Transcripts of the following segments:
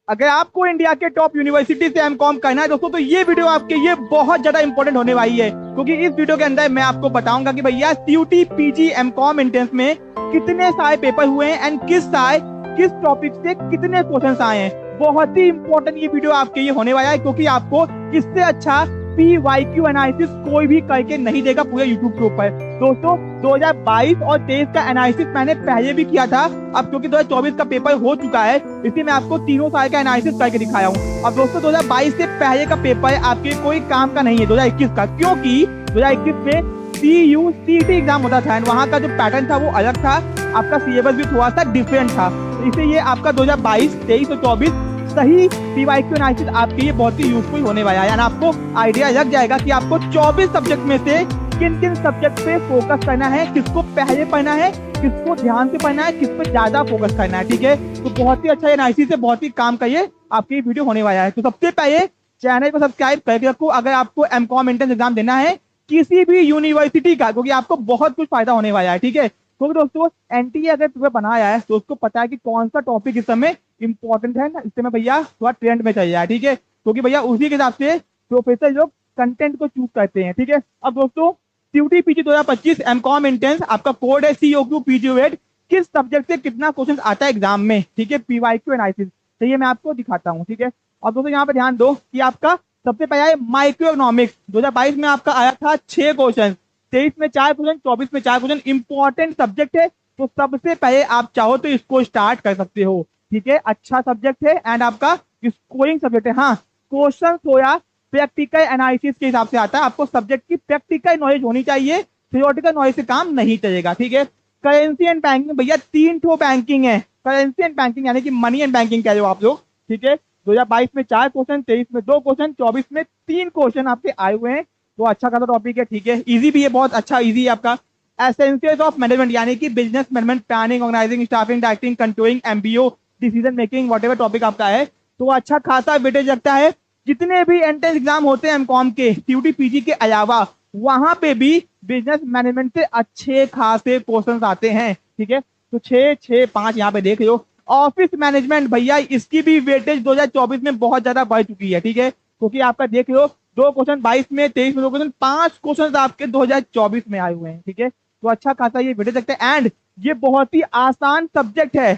अगर आपको इंडिया के टॉप यूनिवर्सिटी से एमकॉम करना है दोस्तों, तो ये वीडियो आपके लिए बहुत ज्यादा इंपॉर्टेंट होने वाली है, क्योंकि इस वीडियो के अंदर मैं आपको बताऊंगा कि भैया सीयूटी पीजी एमकॉम एंट्रेंस में कितने सारे पेपर हुए हैं एंड किस टॉपिक से कितने क्वेश्चंस आए हैं। बहुत ही इंपॉर्टेंट ये वीडियो आपके लिए होने वाला है, क्योंकि आपको इससे अच्छा PYQ एनालिसिस कोई भी करके नहीं देगा पूरे यूट्यूब के ऊपर। दोस्तों 2022 और 23 का एनालिसिस मैंने पहले भी किया था। अब क्योंकि 2024 का पेपर हो चुका है, इसलिए मैं आपको तीनों साल का एनालिसिस करके दिखाया हूँ। अब दोस्तों 2022 से पहले का पेपर आपके कोई काम का नहीं है 2021 का, क्योंकि 2021 में CUCT एग्जाम होता था एंड वहाँ का जो पैटर्न था वो अलग था, आपका सिलेबस भी थोड़ा सा डिफरेंट था। तो इसलिए ये आपका 2022, 23 और 24 सही PYQ एनालिसिस आपके लिए बहुत ही यूजफुल होने वाला है। यानी आपको आइडिया लग जाएगा कि आपको 24 सब्जेक्ट में से किन किन सब्जेक्ट पे फोकस करना है, किसको पहले पढ़ना है, किसको ध्यान से पढ़ना है, किस पे ज्यादा फोकस करना है। ठीक है, तो बहुत ही अच्छा एनालिसिस से बहुत ही काम का ये आपकी वीडियो होने वाला है। तो सबसे पहले चैनल को सब्सक्राइब करके रखो अगर आपको एमकॉम एंट्रेंस एग्जाम देना है किसी भी यूनिवर्सिटी का, क्योंकि आपको बहुत कुछ फायदा होने वाला है। ठीक है, क्योंकि दोस्तों एनटीए अगर तुम्हें बनाया है तो उसको पता है कि कौन सा टॉपिक इस समय इंपॉर्टेंट है ना, इस समय भैया थोड़ा ट्रेंड में चल रहा है। ठीक है, क्योंकि भैया उसी के हिसाब से प्रोफेसर लोग कंटेंट को चूज करते हैं। ठीक है, अब दोस्तों सीयूटी पीजी 2025 एमकॉम एंट्रेंस आपका कोड है COQ PG8। किस सब्जेक्ट से कितना क्वेश्चन आता है एग्जाम में, ठीक है, PYQ एनालिसिस, चलिए मैं आपको दिखाता हूँ। ठीक है, और दोस्तों यहाँ पे ध्यान दो कि आपका सबसे पहला है माइक्रो इकोनॉमिक्स। 2022 में आपका आया था 6 क्वेश्चन, 23 में 4 क्वेश्चन, 24 में 4 क्वेश्चन। इंपॉर्टेंट सब्जेक्ट है, तो सबसे पहले आप चाहो तो इसको स्टार्ट कर सकते हो। ठीक है, अच्छा सब्जेक्ट है एंड आपका स्कोरिंग सब्जेक्ट है। हाँ, क्वेश्चन थोड़ा प्रैक्टिकल एनालिसिस के हिसाब से आता है, आपको सब्जेक्ट की प्रैक्टिकल नॉलेज होनी चाहिए, थियोरटिकल नॉलेज से काम नहीं चलेगा। ठीक है, करेंसी एंड बैंकिंग, भैया 3 ठो बैंकिंग है, करेंसी एंड बैंकिंग यानी कि मनी एंड बैंकिंग कह रहे हो आप लोग। ठीक है, 2022 में 4 क्वेश्चन, 23 में 2 क्वेश्चन, 24 में 3 क्वेश्चन आपके आए हुए हैं। तो अच्छा खासा टॉपिक है। ठीक है, इजी भी है, बहुत अच्छा इजी है आपका। एसेंशियल्स ऑफ मैनेजमेंट यानी कि business management, planning, organising, staffing, directing, controlling, MBO, decision making, what topic आपका है, तो अच्छा खासा वेटेज लगता है। जितने भी एंट्रेंस एग्जाम होते हैं एमकॉम के सीयूटी पीजी के अलावा, वहां पे भी बिजनेस मैनेजमेंट से अच्छे खासे क्वेश्चन आते हैं। ठीक है, तो 6, 6, 5 यहाँ पे देख लो। ऑफिस मैनेजमेंट भैया इसकी भी वेटेज 2024 में बहुत ज्यादा बढ़ चुकी है। ठीक है, क्योंकि आपका देख लो 2 क्वेश्चन 22 में, 23 में 2 क्वेश्चन, 5 क्वेश्चन आपके 2024 में आए हुए हैं। ठीक है, तो अच्छा खासा ये वेटेज लगता है एंड ये बहुत ही आसान सब्जेक्ट है,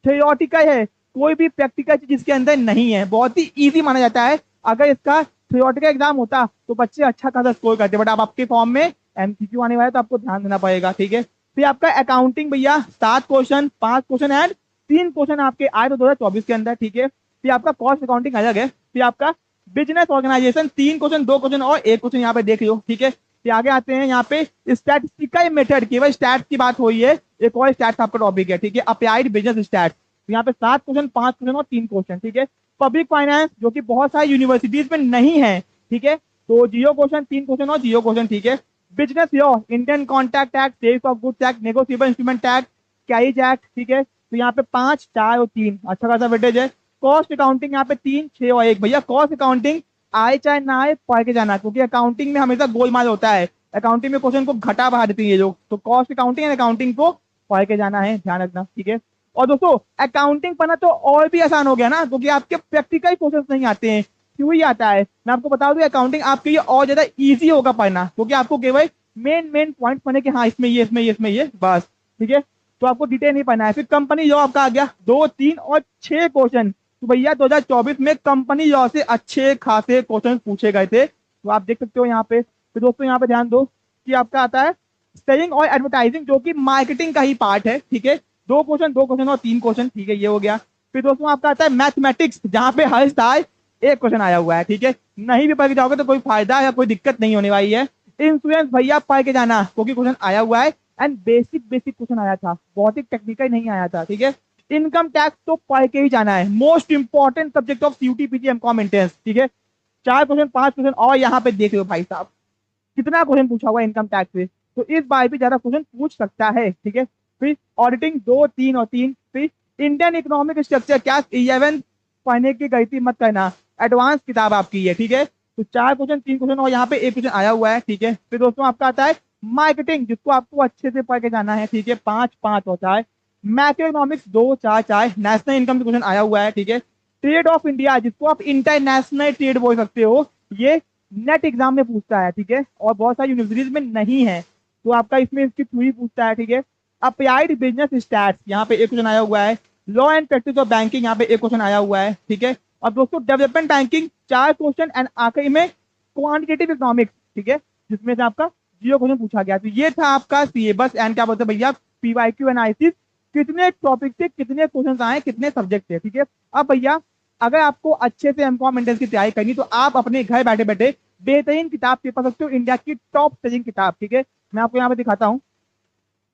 थियोरटिकल है, कोई भी प्रैक्टिकल चीज इसके अंदर नहीं है, बहुत ही इजी माना जाता है। अगर इसका थियोरटिकल एग्जाम होता तो बच्चे अच्छा खासा स्कोर करते, बट अब आपके फॉर्म में MCQ आने वाला है तो आपको ध्यान देना पड़ेगा। ठीक है, फिर आपका अकाउंटिंग भैया 7 क्वेश्चन, 5 क्वेश्चन एंड 3 क्वेश्चन आपके आए तो 2024 के अंदर। ठीक है, फिर आपका कॉस्ट अकाउंटिंग अलग है। फिर आपका बिजनेस ऑर्गेनाइजेशन 3 क्वेश्चन, 2 क्वेश्चन और 1 क्वेश्चन यहाँ पे देख लो। ठीक है, फिर आगे आते हैं यहाँ पे स्टैटिस्टिकल मेथड, केवल स्टैट की बात हुई है, एक और स्टैट आपका टॉपिक है। ठीक है, अप्लाइड बिजनेस स्टैट, यहाँ पे 7 क्वेश्चन, 5 क्वेश्चन और 3 क्वेश्चन। ठीक है, पब्लिक फाइनेंस जो कि बहुत सारी यूनिवर्सिटीज में नहीं है। ठीक है, तो 0 क्वेश्चन, 3 क्वेश्चन और 0 क्वेश्चन। ठीक है, business law, Indian contract act, sales of goods act, negotiable instrument act, carriage act. ठीक है, तो यहाँ पे 5, 4 और 3 अच्छा खासा वेटेज है। कॉस्ट अकाउंटिंग यहाँ पे 3, 6 और 1, भैया कॉस्ट अकाउंटिंग आए चाहे ना आए पढ़ के जाना, क्योंकि अकाउंटिंग में हमेशा गोलमाल होता है, अकाउंटिंग में क्वेश्चन को घटा बढ़ा देती है ये लोग, तो कॉस्ट अकाउंटिंग एंड अकाउंटिंग को पढ़ के जाना है, ध्यान रखना। ठीक है, और दोस्तों अकाउंटिंग पढ़ना तो और भी आसान हो गया ना, क्योंकि आपके प्रैक्टिकल क्वेश्चन नहीं आते हैं। क्यों ही आता है, मैं आपको बता दूं, अकाउंटिंग आपके लिए और ज्यादा इजी होगा पढ़ना, क्योंकि आपको केवल मेन पॉइंट पढ़ने के, हाँ इसमें ये, इसमें ये, इसमें ये, बस। ठीक है, तो आपको डिटेल नहीं पढ़ना है। फिर कंपनी लॉ आपका आ गया 2, 3 और 6 क्वेश्चन। तो भैया 2024 में कंपनी लॉ से अच्छे खासे क्वेश्चन पूछे गए थे, तो आप देख सकते हो यहाँ पे। फिर दोस्तों यहाँ पे ध्यान दो कि आपका आता है सेलिंग और एडवर्टाइजिंग, जो कि मार्केटिंग का ही पार्ट है। ठीक है, 2 क्वेश्चन, 2 क्वेश्चन और 3 क्वेश्चन। ठीक है, ये हो गया। फिर दोस्तों आपका आता है मैथमेटिक्स, जहां पे हर साल 1 क्वेश्चन आया हुआ है। ठीक है, नहीं भी पढ़ के जाओगे तो कोई फायदा या कोई दिक्कत नहीं होने वाली है। इंश्योरेंस भैया पढ़ के जाना, क्योंकि क्वेश्चन आया हुआ है एंड बेसिक क्वेश्चन आया था, बहुत ही टेक्निकल नहीं आया था। ठीक है, इनकम टैक्स तो पढ़ के ही जाना है, most important subject of CUET PG MCom entrance. ठीक है, 4 क्वेश्चन, 5 क्वेश्चन और यहाँ पे देख लो भाई साहब कितना क्वेश्चन पूछा हुआ है इनकम टैक्स से, तो इस बार भी ज्यादा क्वेश्चन पूछ सकता है। ठीक है, फिर ऑडिटिंग 2, 3 और 3। फिर इंडियन इकोनॉमिक स्ट्रक्चर, क्या 11 पढ़ने की गलती मत करना, एडवांस किताब आपकी है। ठीक है, तो 4 क्वेश्चन, 3 क्वेश्चन और यहाँ पे 1 क्वेश्चन आया हुआ है। ठीक है, फिर दोस्तों आपका आता है मार्केटिंग, जिसको आपको अच्छे से पढ़ के जाना है। ठीक है, 5, 5 और 4। Macro economics 2, 4, 4। National income question आया हुआ है। ठीक है, ट्रेड ऑफ इंडिया, जिसको आप इंटरनेशनल ट्रेड बोल सकते हो, ये नेट एग्जाम में पूछता है, ठीक है, और बहुत सारी यूनिवर्सिटीज में नहीं है, तो आपका इसमें इसकी थ्रू पूछता है, ठीक है। अप्लाइड बिजनेस स्टैट्स, यहाँ पे एक क्वेश्चन आया हुआ है। Law and practice of banking, यहाँ पे एक क्वेश्चन आया हुआ है, ठीक है। और दोस्तों डेवलपमेंट बैंकिंग 4 क्वेश्चन, एंड आखिरी में क्वांटिटेटिव इकोनॉमिक्स, ठीक है, जिसमें से आपका 0 क्वेश्चन पूछा गया। तो ये था आपका सिलेबस, एंड क्या बोलते हैं भैया, पीवाईक्यू एनालिसिस, कितने टॉपिक से कितने क्वेश्चन आए, कितने सब्जेक्ट थे, ठीक है। अब भैया अगर आपको अच्छे से एमकॉम एंट्रेंस की तैयारी करनी, तो आप अपने घर बैठे बैठे बेहतरीन किताब पढ़ सकते हो, इंडिया की टॉप सेलिंग किताब, ठीक है। मैं आपको यहाँ पे दिखाता हूँ,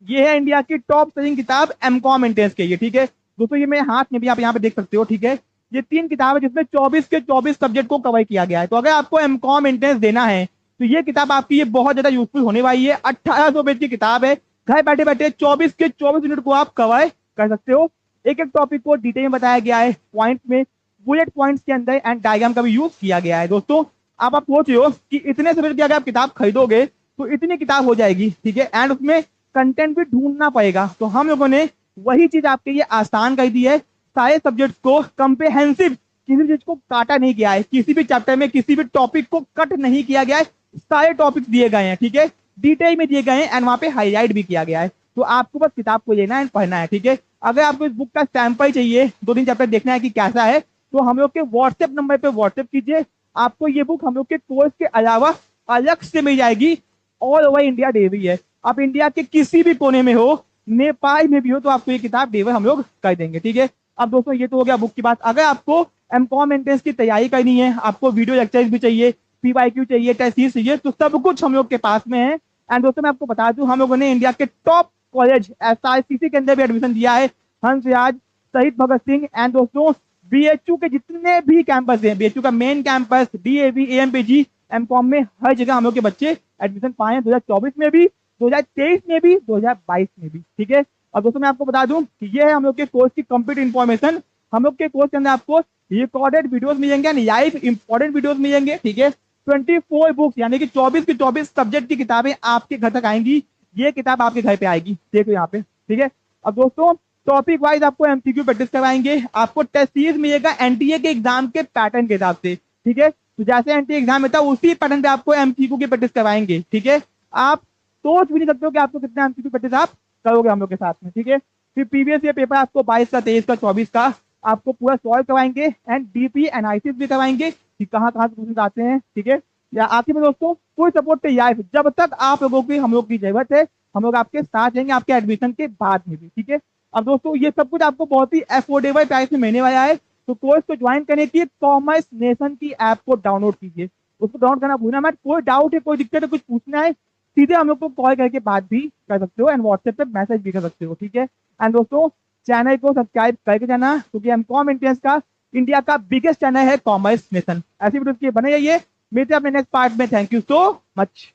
ये है इंडिया की टॉप सेलिंग किताब एमकॉम एंट्रेंस के लिए, ठीक है। दोस्तों ये मेरे हाथ में भी आप यहाँ पे देख सकते हो, ठीक है। ये 3 किताब है जिसमें 24 के 24 सब्जेक्ट को कवर किया गया है। तो अगर आपको एमकॉम एंट्रेंस देना है तो ये किताब आपकी ये बहुत ज्यादा यूजफुल होने वाली है। 1800 पेज की किताब है, घर बैठे बैठे 24 के 24 मिनट को आप कवर कर सकते हो। एक एक टॉपिक को डिटेल में बताया गया है, पॉइंट में, बुलेट पॉइंट्स के अंदर, एंड डायग्राम का भी यूज किया गया है। दोस्तों आप सोच रहे हो कि इतने समय की अगर आप किताब खरीदोगे तो इतनी किताब हो जाएगी, ठीक है, एंड उसमें कंटेंट भी ढूंढना पड़ेगा। तो हम लोगों ने वही चीज आपके लिए आसान कर दी है। सारे सब्जेक्ट को कंप्रिहेंसिव, किसी भी चीज को काटा नहीं गया है, किसी भी चैप्टर में किसी भी टॉपिक को कट नहीं किया गया है, सारे टॉपिक दिए गए हैं, ठीक है, डिटेल में दिए गए हैं, एंड वहां पे हाईलाइट भी किया गया है। तो आपको बस किताब को लेना है, पढ़ना है, ठीक है। अगर आपको इस बुक का सैंपल चाहिए, 2-3 चैप्टर देखना है कि कैसा है, तो हम लोग के व्हाट्सएप नंबर पे व्हाट्सएप कीजिए। आपको ये बुक हम लोग के कोर्स के अलावा अलग से मिल जाएगी, ऑल ओवर इंडिया डिलीवरी है। आप इंडिया के किसी भी कोने में हो, नेपाल में भी हो, तो आपको ये किताब डिलीवर हम लोग कर देंगे, ठीक है। अब दोस्तों ये तो हो गया बुक की बात। अगर आपको एमकॉम एंट्रेंस की तैयारी करनी है, आपको वीडियो लेक्चर्स भी चाहिए, पीवाईक्यू चाहिए, टेस्ट सीरीज चाहिए, तो सब कुछ हम लोग के पास में है। एंड दोस्तों मैं आपको बता दूं, हम लोगों ने इंडिया के टॉप कॉलेज एसआईसीसी के अंदर भी एडमिशन दिया है, हंस राज, शहीद भगत सिंह, एंड दोस्तों बीएचयू के जितने भी कैंपस हैं, बीएचयू का मेन कैंपस, डीएवी, एएमपीजी, एमकॉम में हर जगह हम लोग के बच्चे एडमिशन पाए हैं, 2024 में भी, 2023 में भी, 2022 में भी, ठीक है। और दोस्तों मैं आपको बता दूं कि ये है हम लोग के कोर्स की कंप्लीट इन्फॉर्मेशन। हम लोग के कोर्स के अंदर आपको रिकॉर्डेड वीडियोस मिलेंगे, लाइव इंपॉर्टेंट वीडियोस मिलेंगे, ठीक है। 24 बुक्स, यानी कि 24 की 24 सब्जेक्ट की किताबें आपके घर तक आएंगी। ये किताब आपके घर पे आएगी, देखो यहाँ पे, ठीक है। अब दोस्तों टॉपिक वाइज आपको एमसीक्यू प्रैक्टिस करवाएंगे, आपको टेस्ट सीरीज मिलेगा एनटीए के एग्जाम के पैटर्न के हिसाब से, ठीक है। तो जैसे एनटीए एग्जाम में था उसी पैटर्न पे आपको एमसीक्यू की प्रैक्टिस करवाएंगे, ठीक है। आप सोच भी नहीं सकते हो कि आपको कितना एमसीक्यू प्रैक्टिस आप करोगे हम लोग के साथ में, ठीक है। फिर प्रीवियस ईयर पेपर आपको 22 का, 23 का, 24 का आपको पूरा सॉल्व करवाएंगे, एंड डीपी एनालिसिस भी करवाएंगे कि कहाँ कहाँ से क्वेश्चन आते हैं, ठीक है। या आखिर में दोस्तों कोई सपोर्ट तैयार है, जब तक आप लोगों की हम लोग की जरूरत है, हम लोग आपके साथ रहेंगे आपके एडमिशन के बाद में भी, ठीक है। अब दोस्तों ये सब कुछ आपको बहुत ही अफोर्डेबल प्राइस में मिलने वाला है। तो कोर्स को ज्वाइन करने के लिए कॉमर्स नेशन की ऐप को डाउनलोड कीजिए, उसको डाउनलोड करना भूलना मत। कोई डाउट है, कोई दिक्कत है, कुछ पूछना है, सीधे हम लोग को कॉल करके बात भी कर सकते हो, एंड व्हाट्सएप पे मैसेज भी कर सकते हो, ठीक है। एंड दोस्तों चैनल को सब्सक्राइब करके जाना, क्योंकि एमकॉम एंट्रेंस का इंडिया का बिगेस्ट चैनल है कॉमर्स नेशन। ऐसी वीडियो के बने रहिए, मिलते हैं अपने नेक्स्ट पार्ट में। Thank you so much.